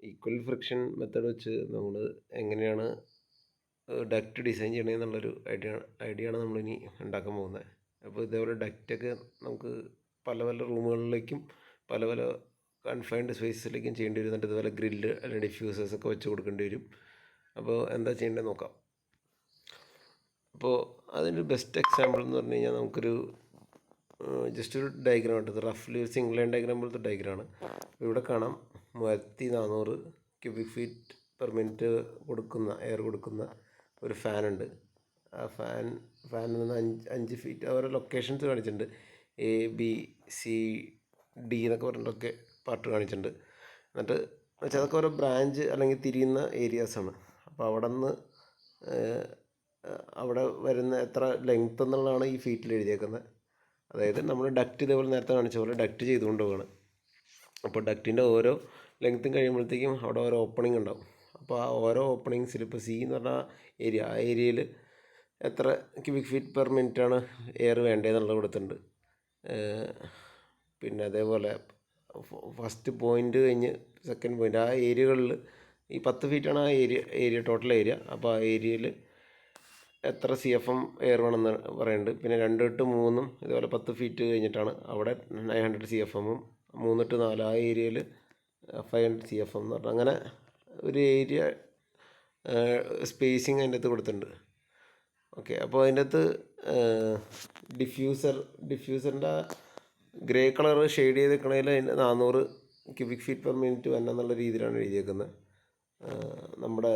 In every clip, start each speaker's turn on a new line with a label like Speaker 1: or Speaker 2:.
Speaker 1: Equal friction method വെച്ച് നമ്മൾ എങ്ങനെയാണ് ഡക്റ്റ് ഡിസൈൻ ചെയ്യണമെന്നുള്ളൊരു ഐഡിയ ആണ് നമ്മളിനി ഉണ്ടാക്കാൻ പോകുന്നത്. അപ്പോൾ ഇതേപോലെ ഡക്റ്റൊക്കെ നമുക്ക് പല പല റൂമുകളിലേക്കും പല പല കൺഫൈൻഡ് സ്പേസിലേക്കും ചെയ്യേണ്ടി വരും. എന്നിട്ട് ഇതുപോലെ ഗ്രില്ല് അല്ലെങ്കിൽ ഡിഫ്യൂസേഴ്സ് ഒക്കെ വെച്ച് കൊടുക്കേണ്ടി വരും. അപ്പോൾ എന്താ ചെയ്യേണ്ടത് നോക്കാം. അപ്പോൾ അതിൻ്റെ ബെസ്റ്റ് എക്സാമ്പിൾ എന്ന് പറഞ്ഞു കഴിഞ്ഞാൽ നമുക്കൊരു ജസ്റ്റ് ഒരു ഡയഗ്രാം ഉണ്ട്. റഫ്ലി ഒരു സിംഗിൾ ലൈൻ ഡയഗ്രാം പോലത്തെ ഡയഗ്രാമാണ്. ഇവിടെ കാണാം 3400 cubic feet per minute air കൊടുക്കുന്ന ഒരു ഫാനുണ്ട്. ആ ഫാനിൽ നിന്ന് 5 ഫീറ്റ് അവരുടെ ലൊക്കേഷൻസ് കാണിച്ചിട്ടുണ്ട്. ABCD എന്നൊക്കെ പറഞ്ഞിട്ടൊക്കെ പാർട്ട് കാണിച്ചിട്ടുണ്ട്. എന്നിട്ട് വെച്ചാൽ അതൊക്കെ ഓരോ ബ്രാഞ്ച് അല്ലെങ്കിൽ തിരിയുന്ന ഏരിയാസാണ്. അപ്പോൾ അവിടെ വരുന്ന എത്ര ലെങ്ത് എന്നുള്ളതാണ് ഈ ഫീറ്റിൽ എഴുതിയേക്കുന്നത്. അതായത് നമ്മൾ ഡക്റ്റ് ഇതേപോലെ നേരത്തെ കാണിച്ച പോലെ ഡക്റ്റ് ചെയ്തുകൊണ്ട് പോവുകയാണ്. അപ്പോൾ ഡക്റ്റിൻ്റെ ഓരോ ലെങ്ത്തും കഴിയുമ്പോഴത്തേക്കും അവിടെ ഓരോ ഓപ്പണിംഗ് ഉണ്ടാവും. അപ്പോൾ ആ ഓരോ ഓപ്പണിങ്സിൽ ഇപ്പോൾ സി എന്ന് പറഞ്ഞ ആ ഏരിയയിൽ എത്ര ക്യൂബിക് ഫീറ്റ് പെർ മിനിറ്റാണ് എയർ വേണ്ടതെന്നുള്ളത് കൊടുത്തിട്ടുണ്ട്. പിന്നെ അതേപോലെ ഫസ്റ്റ് പോയിൻ്റ് കഴിഞ്ഞ് സെക്കൻഡ് പോയിൻ്റ് ആ ഏരിയകളിൽ ഈ 10 ഫീറ്റാണ് ആ ഏരിയ ടോട്ടൽ ഏരിയ. അപ്പോൾ ആ ഏരിയയിൽ എത്ര CFM എയർ വേണമെന്ന് പറയുന്നുണ്ട്. പിന്നെ 2 to 3 ഇതുപോലെ 10 ഫീറ്റ് കഴിഞ്ഞിട്ടാണ് അവിടെ 900 CFM 3 to 4 ആ ഏരിയയിൽ 500 CFM എന്ന് പറഞ്ഞാൽ അങ്ങനെ ഒരു ഏരിയ സ്പേസിങ് അതിൻ്റെ അകത്ത് കൊടുത്തിട്ടുണ്ട്. ഓക്കെ, അപ്പോൾ അതിൻ്റെ അകത്ത് ഡിഫ്യൂസറിൻ്റെ ഗ്രേ കളർ ഷെയ്ഡ് ചെയ്തിരിക്കണതിൽ അതിൻ്റെ 400 ക്യൂബിക് ഫീറ്റ് പെർ മിനിറ്റ് എന്നുള്ള രീതിയിലാണ് എഴുതിയേക്കുന്നത്. നമ്മുടെ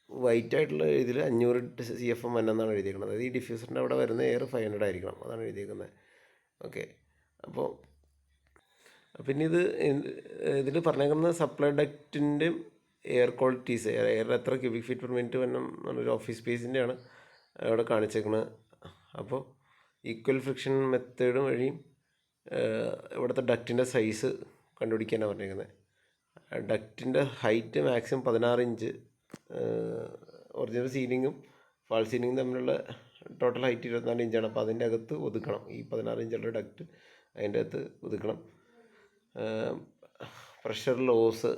Speaker 1: വൈറ്റ് ആയിട്ടുള്ള ഇതിൽ 500 CFM എന്നാണ് എഴുതിയേക്കുന്നത്. അതായത് ഈ ഡിഫ്യൂസറിൻ്റെ അവിടെ വരുന്ന എയർ 500 ആയിരിക്കണം, അതാണ് എഴുതിയേക്കുന്നത്. ഓക്കെ, അപ്പോൾ പിന്നെ ഇതിൽ പറഞ്ഞേക്കുന്ന സപ്ലൈ ഡക്റ്റിൻ്റെയും എയർ ക്വാളിറ്റീസ്, എയർ എത്ര ക്യൂബിക് ഫീറ്റ് പെർ മിനിറ്റ് വരണം എന്നൊരു ഓഫീസ് സ്പേസിൻ്റെയാണ് അവിടെ കാണിച്ചേക്കുന്നത്. അപ്പോൾ ഈക്വൽ ഫ്രിക്ഷൻ മെത്തേഡ് വഴിയും ഇവിടുത്തെ ഡക്റ്റിൻ്റെ സൈസ് കണ്ടുപിടിക്കാനാണ് പറഞ്ഞേക്കുന്നത്. ഡക്റ്റിൻ്റെ ഹൈറ്റ് മാക്സിമം 16 ഇഞ്ച്, ഒറിജിനൽ സീലിങ്ങും ഫാൾ സീലിങ്ങും തമ്മിലുള്ള ടോട്ടൽ ഹൈറ്റ് 24 ഇഞ്ചാണ്. അപ്പോൾ അതിൻ്റെ അകത്ത് ഒതുക്കണം, ഈ 16 ഇഞ്ചുള്ള ഡക്റ്റ് അതിൻ്റെ അകത്ത് ഒതുക്കണം. പ്രഷർ ലോസ്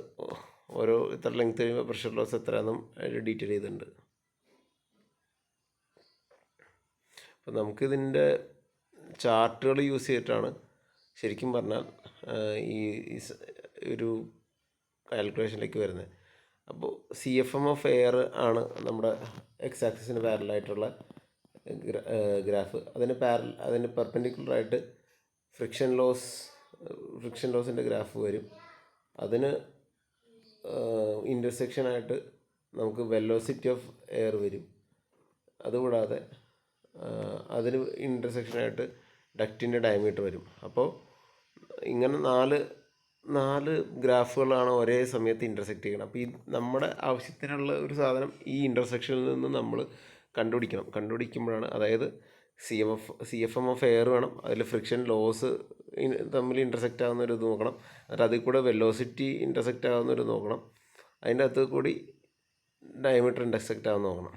Speaker 1: ഓരോ ഇത്ര ലെങ്ത് കഴിയുമ്പോൾ പ്രഷർ ലോസ് എത്രയാണെന്നും അതിൽ ഡീറ്റെയിൽ ചെയ്തിട്ടുണ്ട്. അപ്പോൾ നമുക്കിതിൻ്റെ ചാർട്ടുകൾ യൂസ് ചെയ്തിട്ടാണ് ശരിക്കും പറഞ്ഞാൽ ഈ ഒരു കാൽക്കുലേഷനിലേക്ക് വരുന്നത്. അപ്പോൾ CFM ഓഫ് എയർ ആണ് നമ്മുടെ എക്സ് ആക്സിസിന് പാരലായിട്ടുള്ള ഗ്രാഫ്. അതിന് പെർപെൻഡിക്കുലറായിട്ട് ഫ്രിക്ഷൻ ലോസിൻ്റെ ഗ്രാഫ് വരും. അതിന് ഇൻ്റർസെക്ഷനായിട്ട് നമുക്ക് വെലോസിറ്റി ഓഫ് എയർ വരും. അതുകൂടാതെ അതിന് ഇൻ്റർസെക്ഷനായിട്ട് ഡക്റ്റിൻ്റെ ഡയമീറ്റർ വരും. അപ്പോൾ ഇങ്ങനെ നാല് ഗ്രാഫുകളാണ് ഒരേ സമയത്ത് ഇൻ്റർസെക്റ്റ് ചെയ്യണം. അപ്പോൾ ഈ നമ്മുടെ ആവശ്യത്തിനുള്ള ഒരു സാധനം ഈ ഇൻ്റർസെക്ഷനിൽ നിന്ന് നമ്മൾ കണ്ടുപിടിക്കുമ്പോഴാണ്, അതായത് CFM ഓഫ് എയർ വേണം, അതിൽ ഫ്രിക്ഷൻ ലോസ് തമ്മിൽ ഇൻ്റർസെക്റ്റ് ആകുന്ന ഒരു ഇത് നോക്കണം, എന്നിട്ട് അതിൽ കൂടെ വെലോസിറ്റി ഇൻ്റർസെക്റ്റ് ആകുന്ന ഒരു നോക്കണം, അതിൻ്റെ അകത്ത് കൂടി ഡയമീറ്റർ ഇൻ്റർസെക്റ്റ് ആകുന്ന നോക്കണം.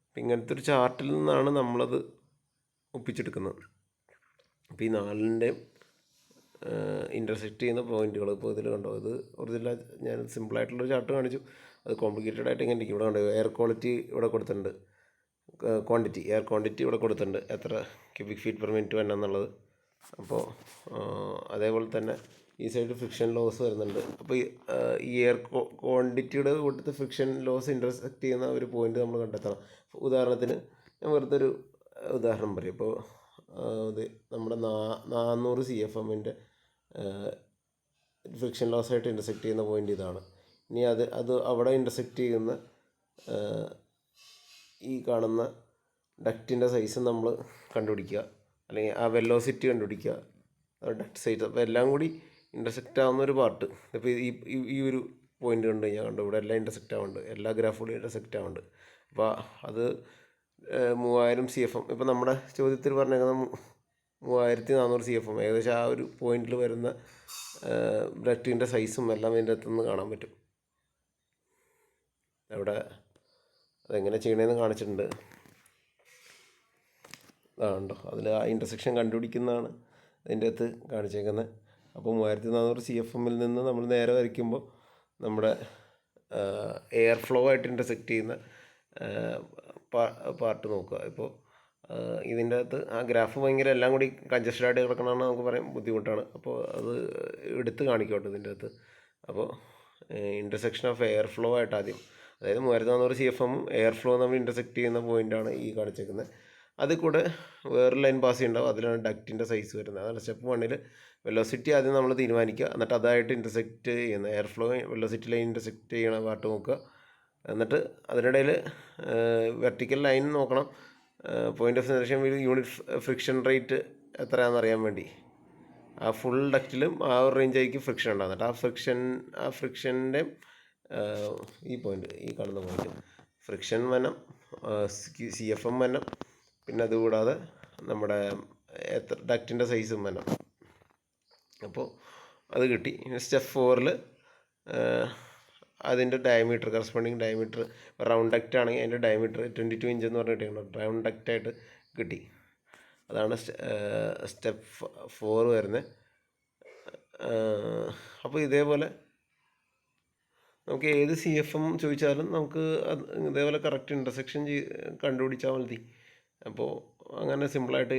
Speaker 1: അപ്പം ഇങ്ങനത്തെ ഒരു ചാർട്ടിൽ നിന്നാണ് നമ്മളത് ഒപ്പിച്ചെടുക്കുന്നത്. അപ്പോൾ ഈ നാലിൻ്റെയും ഇൻ്റർസെക്റ്റ് ചെയ്യുന്ന പോയിൻറ്റുകൾ ഇപ്പോൾ ഇതിൽ കണ്ടോ, ഇത് ഒറിജിനൽ ഞാൻ സിമ്പിളായിട്ടുള്ളൊരു ചാർട്ട് കാണിച്ചു. അത് കോംപ്ലിക്കേറ്റഡ് ആയിട്ട് ഇങ്ങനെ ഇരിക്കും. ഇവിടെ കണ്ടോ, എയർ ക്വാളിറ്റി ഇവിടെ കൊടുത്തിട്ടുണ്ട്, എയർ ക്വാണ്ടിറ്റി ഇവിടെ കൊടുത്തിട്ടുണ്ട്, എത്ര ക്യൂബിക് ഫീറ്റ് പെർ മിനിറ്റ് വേണം എന്നുള്ളത്. അപ്പോൾ അതേപോലെ തന്നെ ഈ സൈഡ് ഫ്രിക്ഷൻ ലോസ് വരുന്നുണ്ട്. അപ്പോൾ ഈ എയർ ക്വാണ്ടിറ്റിയുടെ കൂട്ടത്തിൽ ഫ്രിക്ഷൻ ലോസ് ഇൻ്റർസെക്റ്റ് ചെയ്യുന്ന ഒരു പോയിൻ്റ് നമ്മൾ കണ്ടെത്തണം. ഉദാഹരണത്തിന് ഞാൻ വെറുതെ ഒരു ഉദാഹരണം പറയും. ഇപ്പോൾ ഇത് നമ്മുടെ 400 CFM ഫ്രിക്ഷൻ ലോസായിട്ട് ഇൻ്റർസെക്റ്റ് ചെയ്യുന്ന പോയിൻ്റ് ഇതാണ്. ഇനി അത് അവിടെ ഇൻ്റർസെക്റ്റ് ചെയ്യുന്ന ഈ കാണുന്ന ഡക്റ്റിൻ്റെ സൈസ് നമ്മൾ കണ്ടുപിടിക്കുക, അല്ലെങ്കിൽ ആ വെലോസിറ്റി കണ്ടുപിടിക്കുക, ഡക്റ്റ് സൈസ്. അപ്പോൾ എല്ലാം കൂടി ഇൻ്റർസെക്റ്റ് ആവുന്ന ഒരു പാർട്ട്. ഇപ്പോൾ ഈ ഒരു പോയിൻ്റ് കണ്ടു കഴിഞ്ഞാൽ കണ്ടു, ഇവിടെ എല്ലാം ഇൻ്റർസെക്റ്റ് ആവുന്നുണ്ട്, എല്ലാ ഗ്രാഫുകളും ഇൻ്റർസെക്റ്റ് ആവുന്നുണ്ട്. അപ്പോൾ അത് 3000 CFM, ഇപ്പോൾ നമ്മുടെ ചോദ്യത്തിൽ പറഞ്ഞേക്കുന്നത് 3400 CFM, ഏകദേശം ആ ഒരു പോയിന്റിൽ വരുന്ന ഡക്റ്റിൻ്റെ സൈസും എല്ലാം ഇതിൻ്റെ അകത്തുനിന്ന് കാണാൻ പറ്റും. അവിടെ അതെങ്ങനെ ചെയ്യണമെന്ന് കാണിച്ചിട്ടുണ്ട്. അതാണ്ടോ, അതിൽ ആ ഇൻ്റർസെക്ഷൻ കണ്ടുപിടിക്കുന്നതാണ് അതിൻ്റെ അകത്ത് കാണിച്ചേക്കുന്നത്. അപ്പോൾ 3400 CFM നിന്ന് നമ്മൾ നേരെ വരയ്ക്കുമ്പോൾ നമ്മുടെ എയർ ഫ്ലോ ആയിട്ട് ഇൻ്റർസെക്റ്റ് ചെയ്യുന്ന പാർട്ട് നോക്കുക. ഇപ്പോൾ ഇതിൻ്റെ അകത്ത് ആ ഗ്രാഫ് ഭയങ്കര എല്ലാം കൂടി കൺജസ്റ്റഡ് ആയിട്ട് കിടക്കണമെന്ന് നമുക്ക് പറയാൻ ബുദ്ധിമുട്ടാണ്. അപ്പോൾ അത് എടുത്ത് കാണിക്കോട്ടെ ഇതിൻ്റെ അകത്ത്. അപ്പോൾ ഇൻ്റർസെക്ഷൻ ഓഫ് എയർ ഫ്ലോ ആയിട്ട് ആദ്യം, അതായത് 3400 CFM എയർ ഫ്ലോ നമ്മൾ ഇൻ്റർസെക്റ്റ് ചെയ്യുന്ന പോയിൻ്റാണ് ഈ കാണിച്ചേക്കുന്നത്. അതിൽ കൂടെ വേറെ ലൈൻ പാസ് ചെയ്യുന്നുണ്ടാവും, അതിലാണ് ഡക്റ്റിൻ്റെ സൈസ് വരുന്നത്. അതാണ് സ്റ്റെപ്പ് 1 വെലോസിറ്റി ആദ്യം നമ്മൾ തീരുമാനിക്കുക, എന്നിട്ട് അതായിട്ട് ഇൻ്റർസെക്റ്റ് ചെയ്യുന്ന air flow velocity line intersect ചെയ്യണ പാർട്ട് നോക്കുക. എന്നിട്ട് അതിനിടയിൽ വെർട്ടിക്കൽ ലൈൻ നോക്കണം. Point of centration unit friction rate എത്രയാണെന്ന് അറിയാൻ വേണ്ടി. ആ ഫുൾ ഡക്റ്റിലും ആ ഒരു റേഞ്ച് ആയിരിക്കും ഫ്രിക്ഷൻ ഉണ്ടാകുന്നുണ്ട്. ആ ഫ്രിക്ഷൻ്റെ ഈ പോയിൻ്റ്, ഈ കാണുന്ന പോയിൻ്റ് ഫ്രിക്ഷൻ വനം, CFM വനം, പിന്നെ അതുകൂടാതെ നമ്മുടെ ഡക്റ്റിൻ്റെ സൈസും വനം. അപ്പോൾ അത് കിട്ടി. സ്റ്റെപ്പ് 4 അതിൻ്റെ diameter, corresponding diameter, round duct ആണെങ്കിൽ അതിൻ്റെ ഡയമീറ്റർ 22 ഇഞ്ച് എന്ന് പറഞ്ഞിട്ട് റൗണ്ട് ഡക്റ്റായിട്ട് കിട്ടി. അതാണ് സ്റ്റെപ്പ് 4 വരുന്നത്. അപ്പോൾ ഇതേപോലെ നമുക്ക് ഏത് CFM ചോദിച്ചാലും നമുക്ക് ഇതേപോലെ കറക്റ്റ് ഇൻ്റർസെക്ഷൻ കണ്ടുപിടിച്ചാൽ മതി. അപ്പോൾ അങ്ങനെ സിമ്പിളായിട്ട്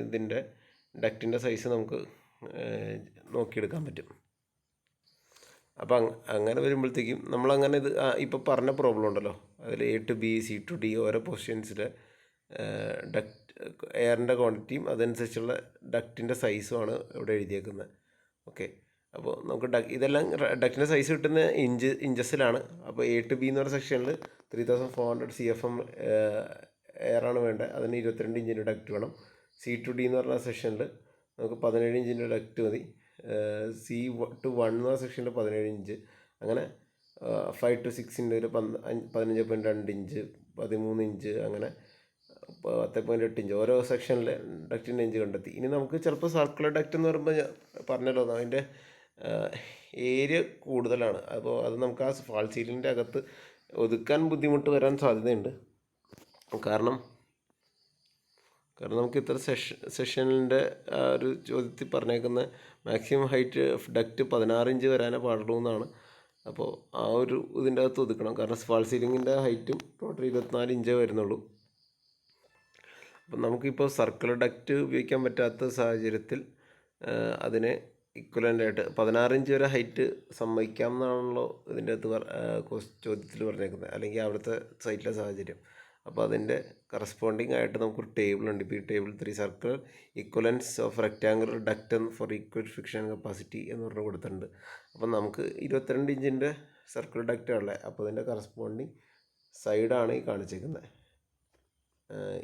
Speaker 1: ഇതിൻ്റെ ഡക്റ്റിൻ്റെ സൈസ് നമുക്ക് നോക്കിയെടുക്കാൻ പറ്റും. അപ്പം അങ്ങനെ വരുമ്പോഴത്തേക്കും നമ്മളങ്ങനെ ഇത് ഇപ്പോൾ പറഞ്ഞ പ്രോബ്ലം ഉണ്ടല്ലോ, അതിൽ A to B, C to D ഓരോ പൊസിഷൻസിലെ ഡക്റ്റ് എയറിൻ്റെ ക്വാണ്ടിറ്റിയും അതനുസരിച്ചുള്ള ഡക്റ്റിൻ്റെ സൈസുമാണ് ഇവിടെ എഴുതിയേക്കുന്നത്. ഓക്കെ, അപ്പോൾ നമുക്ക് ഇതെല്ലാം ഡക്റ്റിൻ്റെ സൈസ് കിട്ടുന്ന ഇഞ്ചസിലാണ്. അപ്പോൾ A to B എന്ന് പറയുന്ന സെക്ഷനിൽ 3400 CFM എയറാണ് വേണ്ടത്, അതിന് 22 ഇഞ്ചിൻ്റെ ഡക്റ്റ് വേണം. C to D എന്ന് പറഞ്ഞ സെക്ഷനിൽ നമുക്ക് 17 ഇഞ്ചിൻ്റെ ഡക്റ്റ് മതി. C to 1 എന്ന സെക്ഷനിൽ 17 ഇഞ്ച്, അങ്ങനെ 5 to 6 ഒരു 15.2 ഇഞ്ച്, 13 ഇഞ്ച്, അങ്ങനെ 10.8 ഇഞ്ച് ഓരോ സെക്ഷനിൽ ഡക്റ്റിൻ്റെ ഇഞ്ച് കണ്ടെത്തി. ഇനി നമുക്ക് ചിലപ്പോൾ സർക്കുലർ ഡക്റ്റ് എന്ന് പറയുമ്പോൾ പറഞ്ഞല്ലോ, അതിൻ്റെ ഏരിയ കൂടുതലാണ്. അപ്പോൾ അത് നമുക്ക് ആ ഫാൾ സീലിൻ്റെ അകത്ത് ഒതുക്കാൻ ബുദ്ധിമുട്ട് വരാൻ സാധ്യതയുണ്ട്. കാരണം നമുക്ക് ഇത്ര സെഷനിൻ്റെ ആ ഒരു ചോദ്യത്തിൽ പറഞ്ഞേക്കുന്ന maximum height of duct 16 inch വരാനേ പാടുള്ളൂ എന്നാണ്. അപ്പോൾ ആ ഒരു ഇതിൻ്റെ അകത്ത് ഒതുക്കണം. കാരണം ഫാൾ സീലിങ്ങിൻ്റെ ഹൈറ്റും ടോട്ടൽ 24 ഇഞ്ചേ വരുന്നുള്ളൂ. അപ്പം നമുക്കിപ്പോൾ സർക്കുലർ ഡക്റ്റ് ഉപയോഗിക്കാൻ പറ്റാത്ത സാഹചര്യത്തിൽ അതിനെ ഇക്വലൻ്റായിട്ട് 16 ഇഞ്ച് വരെ ഹൈറ്റ് സമ്മതിക്കാം എന്നാണല്ലോ ഇതിൻ്റെ അകത്ത് ചോദ്യത്തിൽ പറഞ്ഞേക്കുന്നത്, അല്ലെങ്കിൽ അവിടുത്തെ സൈറ്റിലെ സാഹചര്യം. അപ്പോൾ അതിൻ്റെ കറസ്പോണ്ടിങ് ആയിട്ട് നമുക്കൊരു ടേബിൾ ഉണ്ട്. ഇപ്പോൾ ഈ table 3 circular equivalence of rectangular duct for equal friction capacity എന്ന് പറഞ്ഞ് കൊടുത്തിട്ടുണ്ട്. അപ്പം നമുക്ക് 22 ഇഞ്ചിൻ്റെ സർക്കുലർ ഡക്റ്റ് ഉള്ളത്. അപ്പോൾ അതിൻ്റെ കറസ്പോണ്ടിങ് സൈഡാണ് ഈ കാണിച്ചേക്കുന്നത്.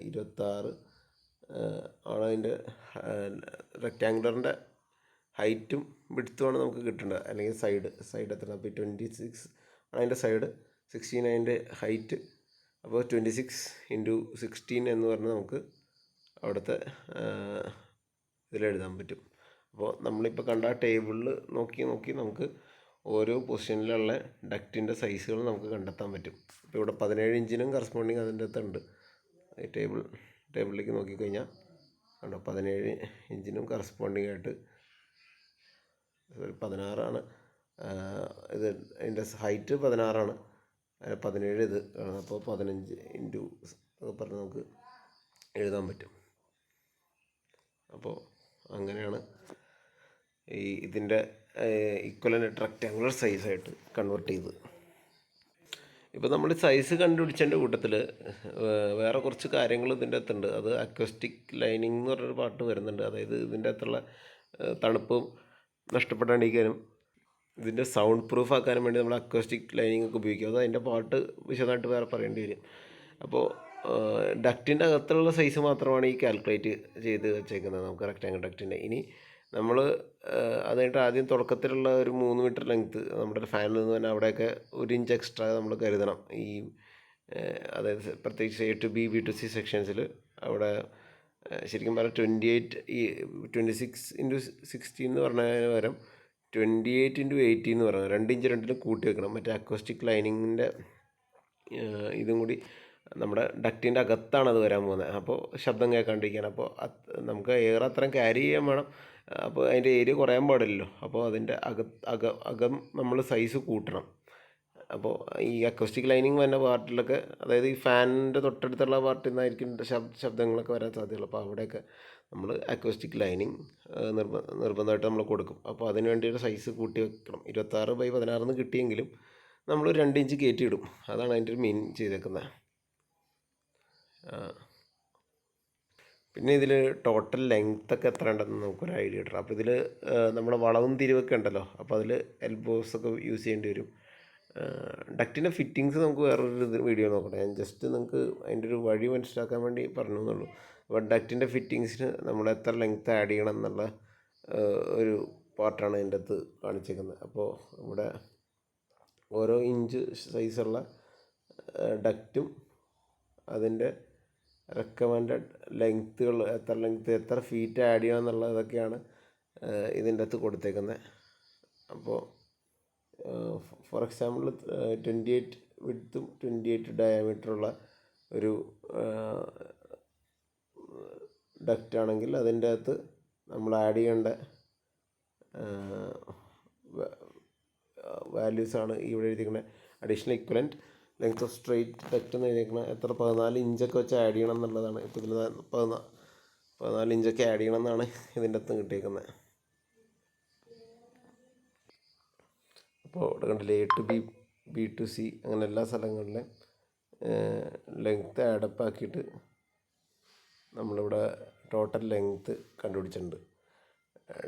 Speaker 1: 26 ആണ് അതിൻ്റെ റെക്റ്റാങ്കുലറിൻ്റെ ഹൈറ്റും വിഡ്ത്തുമാണ് നമുക്ക് കിട്ടേണ്ടത്, അല്ലെങ്കിൽ സൈഡ് എത്ര. അപ്പോൾ 26 ആണ് അതിൻ്റെ സൈഡ്, 16 അതിൻ്റെ ഹൈറ്റ്. അപ്പോൾ 26 × 16 എന്ന് പറഞ്ഞാൽ നമുക്ക് അവിടുത്തെ ഇതിലെഴുതാൻ പറ്റും. അപ്പോൾ നമ്മളിപ്പോൾ കണ്ട ടേബിളിൽ നോക്കി നമുക്ക് ഓരോ പൊസിഷനിലുള്ള ഡക്റ്റിൻ്റെ സൈസുകൾ നമുക്ക് കണ്ടെത്താൻ പറ്റും. ഇപ്പോൾ ഇവിടെ 17 ഇഞ്ചിനും കറസ്പോണ്ടിങ് അതിൻ്റെ അകത്തുണ്ട്. ഈ ടേബിളിലേക്ക് നോക്കിക്കഴിഞ്ഞാൽ കണ്ടോ, 17 ഇഞ്ചിനും കറസ്പോണ്ടിങ് ആയിട്ട് 16 ഇത് അതിൻ്റെ ഹൈറ്റ് 16, 17 ഇത് ആണ്. അപ്പോൾ 15 ഇൻറ്റു ഒക്കെ പറഞ്ഞ് നമുക്ക് എഴുതാൻ പറ്റും. അപ്പോൾ അങ്ങനെയാണ് ഇതിൻ്റെ ഇക്വലൻ്റ് റെക്റ്റാങ്കുലർ സൈസായിട്ട് കൺവേർട്ട് ചെയ്ത്. ഇപ്പോൾ നമ്മൾ സൈസ് കണ്ടുപിടിച്ചതിൻ്റെ കൂട്ടത്തിൽ വേറെ കുറച്ച് കാര്യങ്ങൾ ഇതിൻ്റെ അകത്തുണ്ട്. അത് അക്വസ്റ്റിക് ലൈനിങ് എന്ന് പറഞ്ഞൊരു പാർട്ട് വരുന്നുണ്ട്. അതായത് ഇതിൻ്റെ അകത്തുള്ള തണുപ്പും നഷ്ടപ്പെടാണ്ടിരിക്കാനും ഇതിൻ്റെ സൗണ്ട് പ്രൂഫ് ആക്കാനും വേണ്ടി നമ്മൾ അക്വസ്റ്റിക് ലൈനിങ് ഒക്കെ ഉപയോഗിക്കും. അത് അതിൻ്റെ പാർട്ട് വിശദമായിട്ട് വേറെ പറയേണ്ടി വരും. അപ്പോൾ ഡക്റ്റിൻ്റെ അകത്തുള്ള സൈസ് മാത്രമാണ് ഈ കാൽക്കുലേറ്റ് ചെയ്ത് വെച്ചേക്കുന്നത് നമുക്ക് റെക്റ്റാങ്കിൾ ഡക്റ്റിൻ്റെ. ഇനി നമ്മൾ അത് കഴിഞ്ഞിട്ട് ആദ്യം തുടക്കത്തിലുള്ള ഒരു 3 മീറ്റർ ലെങ്ത്ത് നമ്മുടെ ഫാനിൽ നിന്ന് തന്നെ അവിടെയൊക്കെ 1 ഇഞ്ച് എക്സ്ട്രാ നമ്മൾ കരുതണം. ഈ അതായത് പ്രത്യേകിച്ച് A to B, B to C സെക്ഷൻസിൽ അവിടെ ശരിക്കും പറഞ്ഞാൽ 26 × 16 എന്ന് പറഞ്ഞതിന് പകരം 28 × 18 എന്ന് പറയുന്നത് 2 ഇഞ്ച് രണ്ടിലും കൂട്ടി വെക്കണം. മറ്റേ അക്വസ്റ്റിക് ലൈനിങ്ങിൻ്റെ ഇതും കൂടി നമ്മുടെ ഡക്റ്റിൻ്റെ അകത്താണ് അത് വരാൻ പോകുന്നത്. അപ്പോൾ ശബ്ദം കേൾക്കാണ്ടിരിക്കുകയാണ്. അപ്പോൾ നമുക്ക് എയർ അത്രയും ക്യാരി ചെയ്യാൻ വേണം. അപ്പോൾ അതിൻ്റെ ഏരിയ കുറയാൻ പാടില്ലല്ലോ. അപ്പോൾ അതിൻ്റെ അകം നമ്മൾ സൈസ് കൂട്ടണം. അപ്പോൾ ഈ അക്കോസ്റ്റിക് ലൈനിങ് വരുന്ന പാർട്ടിലൊക്കെ, അതായത് ഈ ഫാനിൻ്റെ തൊട്ടടുത്തുള്ള പാർട്ടിൽ നിന്നായിരിക്കും ശബ്ദങ്ങളൊക്കെ വരാൻ സാധ്യതയുള്ളൂ. അപ്പോൾ അവിടെയൊക്കെ നമ്മൾ അക്കോസ്റ്റിക് ലൈനിങ് നിർബന്ധമായിട്ട് നമ്മൾ കൊടുക്കും. അപ്പോൾ അതിന് വേണ്ടി ഒരു സൈസ് കൂട്ടി വെക്കണം. 26x16 കിട്ടിയെങ്കിലും നമ്മൾ 2 ഇഞ്ച് കയറ്റിയിടും. അതാണ് അതിൻ്റെ ഒരു മീൻ ചെയ്തേക്കുന്നത്. പിന്നെ ഇതിൽ ടോട്ടൽ ലെങ്ത്തൊക്കെ എത്ര ഉണ്ടെന്ന് നമുക്കൊരു ഐഡിയ കിട്ടണം. അപ്പോൾ ഇതിൽ നമ്മുടെ വളവും തിരിവൊക്കെ ഉണ്ടല്ലോ, അപ്പോൾ അതിൽ എൽബോസൊക്കെ യൂസ് ചെയ്യേണ്ടി വരും. ഡക്റ്റിൻ്റെ ഫിറ്റിങ്സ് നമുക്ക് വേറൊരു വീഡിയോ നോക്കട്ടെ. ഞാൻ ജസ്റ്റ് നിങ്ങൾക്ക് അതിൻ്റെ ഒരു വഴി മനസ്സിലാക്കാൻ വേണ്ടി പറഞ്ഞു എന്നുള്ളൂ. അപ്പോൾ ഡക്റ്റിൻ്റെ ഫിറ്റിങ്സിന് നമ്മൾ എത്ര ലെങ്ത്ത് ആഡ് ചെയ്യണം എന്നുള്ള ഒരു പാർട്ടാണ് അതിൻ്റെ അകത്ത് കാണിച്ചേക്കുന്നത്. അപ്പോൾ ഇവിടെ ഓരോ ഇഞ്ച് സൈസുള്ള ഡക്റ്റും അതിൻ്റെ റെക്കമെൻഡഡ് ലെങ്ത്തുകൾ, എത്ര ഫീറ്റ് ആഡ് ചെയ്യണം എന്നുള്ളതൊക്കെയാണ് ഇതിൻ്റെ അകത്ത് കൊടുത്തേക്കുന്നത്. അപ്പോൾ ഫോർ എക്സാമ്പിൾ 28 വിഡ്ത്തും 28 ഡയമീറ്ററുള്ള ഒരു ഡക്റ്റ് ആണെങ്കിൽ അതിൻ്റെ അകത്ത് നമ്മൾ ആഡ് ചെയ്യേണ്ട വാല്യൂസാണ് ഇവിടെ എഴുതിയിരിക്കുന്നത്. Additional equivalent length of straight duct എന്ന് എഴുതിയിരിക്കുന്നത് എത്ര 14 ഇഞ്ചൊക്കെ വെച്ച് ആഡ് ചെയ്യണം എന്നുള്ളതാണ്. ഇപ്പോൾ ഇതിൽ 14 ഇഞ്ചൊക്കെ ആഡ് ചെയ്യണം എന്നാണ് ഇതിൻ്റെ അകത്ത് കിട്ടിയേക്കുന്നത്. അപ്പോൾ ഇവിടെ കണ്ടില്ലേ, A to B, B to C, അങ്ങനെ എല്ലാ സ്ഥലങ്ങളിലും ലെങ്ത്ത് ആഡപ്പ് ആക്കിയിട്ട് നമ്മളിവിടെ ടോട്ടൽ ലെങ്ത്ത് കണ്ടുപിടിച്ചിട്ടുണ്ട്.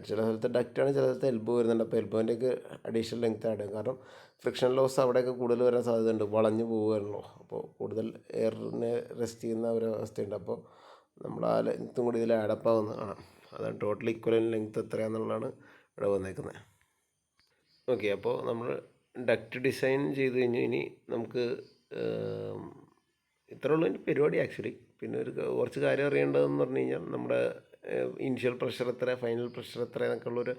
Speaker 1: ചില സ്ഥലത്ത് ഡക്റ്റാണ്, ചില സ്ഥലത്ത് എൽബോ വരുന്നുണ്ട്. അപ്പോൾ എൽബോൻ്റെയൊക്കെ അഡീഷണൽ ലെങ്ത്ത് ആഡ് ചെയ്യും. കാരണം ഫ്രിക്ഷൻ ലോസ് അവിടെയൊക്കെ കൂടുതൽ വരാൻ സാധ്യതയുണ്ട്, വളഞ്ഞു പോകുമല്ലോ. അപ്പോൾ കൂടുതൽ എയറിനെ റെസ്റ്റ് ചെയ്യുന്ന ഒരവസ്ഥയുണ്ട്. അപ്പോൾ നമ്മൾ ആ ലെങ്ത്തും കൂടി ഇതിൽ ആഡപ്പ് ആവുന്നതാണ്. അതാണ് ടോട്ടൽ ഇക്വലൻ ലെങ്ത്ത് എത്രയാണെന്നുള്ളതാണ് ഇവിടെ വന്നേക്കുന്നത്. ഓക്കെ, അപ്പോൾ നമ്മൾ ഡക്റ്റ് ഡിസൈൻ ചെയ്ത് കഴിഞ്ഞ് ഇനി നമുക്ക് ഇത്ര ഉള്ളൂ എൻ്റെ പരിപാടി ആക്ച്വലി. പിന്നെ കുറച്ച് കാര്യം അറിയേണ്ടതെന്ന് പറഞ്ഞു കഴിഞ്ഞാൽ നമ്മുടെ ഇനിഷ്യൽ പ്രഷർ എത്ര, ഫൈനൽ പ്രഷർ എത്ര എന്നൊക്കെ ഉള്ളൊരു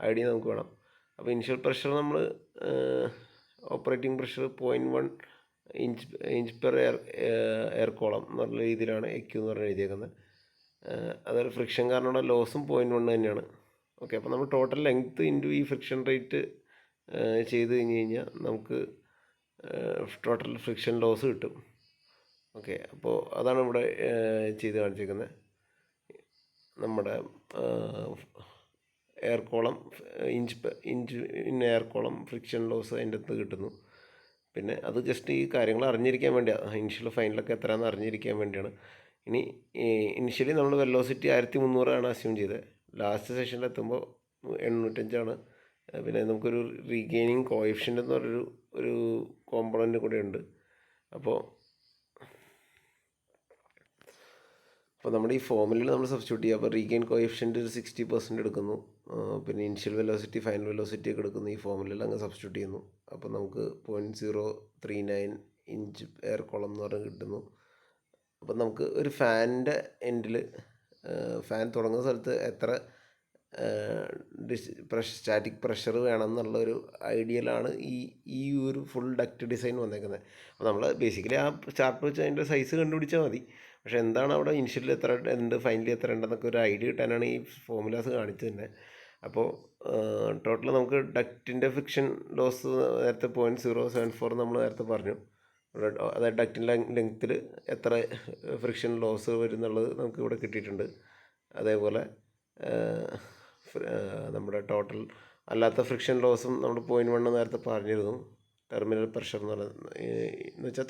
Speaker 1: ഐഡിയ നമുക്ക് വേണം. അപ്പോൾ ഇനിഷ്യൽ പ്രഷർ നമ്മൾ operating pressure 0.1 inch per air column എന്ന് പറഞ്ഞ രീതിയിലാണ് എക്യു എന്ന് പറഞ്ഞ് എഴുതിയേക്കുന്നത്. അതൊരു ഫ്രിക്ഷൻ കാരണമുള്ള ലോസും 0.1 തന്നെയാണ്. ഓക്കെ, അപ്പോൾ നമ്മൾ ടോട്ടൽ ലെങ്ത്ത് ഇൻറ്റു ഈ ഫ്രിക്ഷൻ റേറ്റ് ചെയ്ത് കഴിഞ്ഞ് കഴിഞ്ഞാൽ നമുക്ക് ടോട്ടൽ ഫ്രിക്ഷൻ ലോസ് കിട്ടും. ഓക്കെ, അപ്പോൾ അതാണ് ഇവിടെ ചെയ്ത് കാണിച്ചിരിക്കുന്നത്. നമ്മുടെ air column inch in air column friction loss അതിൻ്റെ അകത്ത് കിട്ടുന്നു. പിന്നെ അത് ജസ്റ്റ് ഈ കാര്യങ്ങൾ അറിഞ്ഞിരിക്കാൻ വേണ്ടിയാണ്, ഇനിഷ്യൽ ഫൈനലൊക്കെ എത്രയാണെന്ന് അറിഞ്ഞിരിക്കാൻ വേണ്ടിയാണ്. ഇനി ഇനിഷ്യലി നമ്മൾ വെലോസിറ്റി 1300 ആണ് അസ്യൂം ചെയ്തത്. ലാസ്റ്റ് സെഷനിലെത്തുമ്പോൾ 805 പിന്നെ നമുക്കൊരു റീഗെയിനിങ് കോഎഫിഷ്യൻ്റ് എന്ന് പറഞ്ഞൊരു കോമ്പണൻ്റ് കൂടെ ഉണ്ട്. അപ്പോൾ നമ്മുടെ ഈ ഫോമിൽ നമ്മൾ സബ്സ്റ്റിറ്റ്യൂട്ട് ചെയ്യുക. അപ്പോൾ റീഗെയിൻ കോഎഫിഷ്യൻ്റ് ഒരു 60% എടുക്കുന്നു. പിന്നെ ഇനിഷ്യൽ വെലോസിറ്റി, ഫൈനൽ വെലോസിറ്റി ഒക്കെ എടുക്കുന്നു. ഈ ഫോമിലെല്ലാം അങ്ങ് സബ്സ്റ്റിറ്റ്യൂട്ട് ചെയ്യുന്നു. അപ്പോൾ നമുക്ക് 0.039 ഇഞ്ച് എയർ കോളം എന്ന് പറഞ്ഞ് കിട്ടുന്നു. അപ്പം നമുക്ക് ഒരു ഫാനിൻ്റെ എൻഡിൽ, ഫാൻ തുടങ്ങുന്ന സ്ഥലത്ത് എത്ര സ്റ്റാറ്റിക് പ്രഷർ വേണം എന്നുള്ളൊരു ഐഡിയലാണ് ഈ ഒരു ഫുൾ ഡക്റ്റ് ഡിസൈൻ വന്നേക്കുന്നത്. അപ്പോൾ നമ്മൾ ബേസിക്കലി ആ ചാർട്ട് വെച്ച് അതിൻ്റെ സൈസ് കണ്ടുപിടിച്ചാൽ മതി. പക്ഷേ എന്താണ് അവിടെ ഇനിഷ്യലിൽ എത്ര ഉണ്ട്, ഫൈനലി എത്ര ഉണ്ടെന്നൊക്കെ ഒരു ഐഡിയ കിട്ടാനാണ് ഈ ഫോമുലാസ് കാണിച്ചത് തന്നെ. അപ്പോൾ ടോട്ടൽ നമുക്ക് ഡക്റ്റിൻ്റെ ഫ്രിക്ഷൻ ലോസ് നേരത്തെ 0.074 നമ്മൾ നേരത്തെ പറഞ്ഞു. അതായത് ഡക്റ്റിൻ്റെ ലെങ്ത്തിൽ എത്ര ഫ്രിക്ഷൻ ലോസ് വരും എന്നുള്ളത് നമുക്ക് ഇവിടെ കിട്ടിയിട്ടുണ്ട്. അതേപോലെ നമ്മുടെ ടോട്ടൽ അല്ലാത്ത ഫ്രിക്ഷൻ ലോസും നമ്മൾ 0.1 നേരത്തെ പറഞ്ഞിരുന്നു. ടെർമിനൽ പ്രഷർ എന്ന് പറയുന്നത് എന്ന് വെച്ചാൽ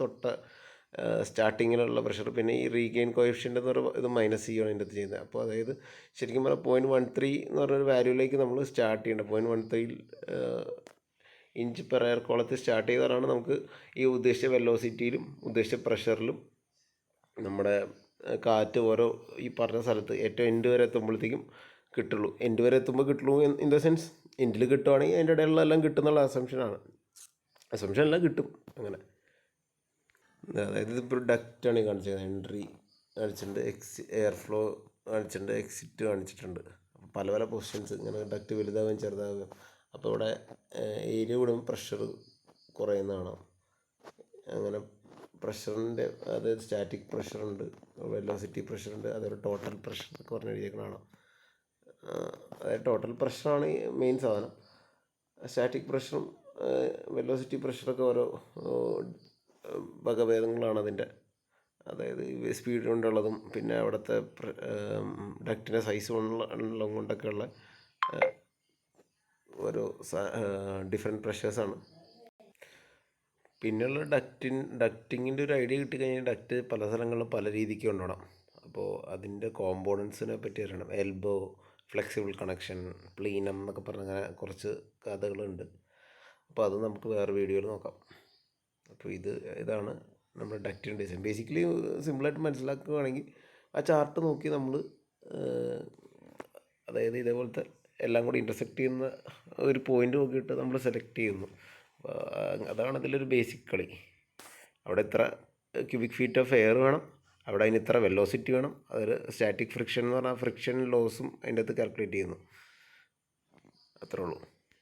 Speaker 1: സ്റ്റാർട്ടിങ്ങിലുള്ള പ്രഷർ. പിന്നെ ഈ റീഗെയിൻ കോഎഫിഷ്യൻ്റ് എന്ന് പറയുമ്പോൾ ഇത് -C ആണ് ഇതിൻ്റെ അകത്ത് ചെയ്യുന്നത്. അപ്പോൾ അതായത് ശരിക്കും പറഞ്ഞാൽ 0.13 എന്ന് പറഞ്ഞൊരു വാല്യൂയിലേക്ക് നമ്മൾ സ്റ്റാർട്ട് ചെയ്യേണ്ടത്. 0.13 ഇഞ്ച് പെർ എയർ കോളത്തിൽ സ്റ്റാർട്ട് ചെയ്താലാണ് നമുക്ക് ഈ ഉദ്ദേശിച്ച വെലോസിറ്റിയിലും ഉദ്ദേശിച്ച പ്രഷറിലും നമ്മുടെ കാറ്റ് ഓരോ ഈ പറഞ്ഞ സ്ഥലത്ത് ഏറ്റവും എൻഡ് വരെ എത്തുമ്പോഴത്തേക്കും കിട്ടുള്ളൂ. എൻഡ് വരെ എത്തുമ്പോൾ കിട്ടുള്ളൂ ഇൻ ദ സെൻസ് എൻഡിൽ കിട്ടുവാണെങ്കിൽ അതിൻ്റെ ഇടയിലുള്ള എല്ലാം കിട്ടുന്നുള്ള അസംഷനാണ്. എല്ലാം കിട്ടും അങ്ങനെ. അതായത് ഇതിപ്പോൾ ഡക്റ്റാണ് കാണിച്ചത്. എൻട്രി കാണിച്ചിട്ടുണ്ട്, എയർ ഫ്ലോ കാണിച്ചിട്ടുണ്ട്, എക്സിറ്റ് കാണിച്ചിട്ടുണ്ട്. പല പല പൊസിഷൻസ് ഇങ്ങനെ ഡക്റ്റ് വലുതാവുകയും ചെറുതാവുകയും. അപ്പോൾ ഇവിടെ ഏരിയ കൂടുമ്പോൾ പ്രഷർ കുറയുന്നതാണ്. അങ്ങനെ പ്രഷറിൻ്റെ, അതായത് സ്റ്റാറ്റിക് പ്രഷറുണ്ട്, വെലോസിറ്റി പ്രഷറുണ്ട്, അതൊരു ടോട്ടൽ പ്രഷർ എന്നൊക്കെ പറഞ്ഞ് എഴുതിയേക്കണതാണ്. അതായത് ടോട്ടൽ പ്രഷറാണ് ഈ മെയിൻ സാധനം. സ്റ്റാറ്റിക് പ്രഷറും വെലോസിറ്റി പ്രഷറൊക്കെ ഓരോ വകഭേദങ്ങളാണ് അതിൻ്റെ. അതായത് സ്പീഡ് കൊണ്ടുള്ളതും പിന്നെ അവിടുത്തെ ഡക്റ്റിൻ്റെ സൈസ് കൊണ്ടുള്ളതും കൊണ്ടൊക്കെയുള്ള ഓരോ ഡിഫറെൻറ്റ് പ്രഷേഴ്സാണ്. പിന്നെയുള്ള ഡക്റ്റിങ്ങിൻ്റെ ഒരു ഐഡിയ കിട്ടിക്കഴിഞ്ഞാൽ ഡക്റ്റ് പല സ്ഥലങ്ങളിലും പല രീതിക്ക് കൊണ്ടുപോകണം. അപ്പോൾ അതിൻ്റെ കോമ്പോണൻസിനെ പറ്റി അറിയണം. എൽബോ, ഫ്ലെക്സിബിൾ കണക്ഷൻ, പ്ലീനം എന്നൊക്കെ പറഞ്ഞ അങ്ങനെ കുറച്ച് കഥകളുണ്ട്. അപ്പോൾ അത് നമുക്ക് വേറെ വീഡിയോയിൽ നോക്കാം. അപ്പോൾ ഇതാണ് നമ്മുടെ ഡക്റ്റിൻ്റെ ഡിസൈൻ. ബേസിക്കലി സിമ്പിളായിട്ട് മനസ്സിലാക്കുകയാണെങ്കിൽ ആ ചാർട്ട് നോക്കി നമ്മൾ അതായത് ഇതേപോലത്തെ എല്ലാം കൂടി ഇൻ്റർസെക്റ്റ് ചെയ്യുന്ന ഒരു പോയിൻ്റ് നോക്കിയിട്ട് നമ്മൾ സെലക്ട് ചെയ്യുന്നു. അതാണ് അതിലൊരു ബേസിക് കളി. അവിടെ ഇത്ര ക്യൂബിക് ഫീറ്റ് ഓഫ് എയർ വേണം, അവിടെ അതിന് ഇത്ര വെലോസിറ്റി വേണം. അതൊരു സ്റ്റാറ്റിക് ഫ്രിക്ഷൻ എന്ന് പറഞ്ഞാൽ ഫ്രിക്ഷൻ ലോസും അതിൻ്റെ അകത്ത് കാൽക്കുലേറ്റ് ചെയ്യുന്നു. അത്രേ ഉള്ളൂ.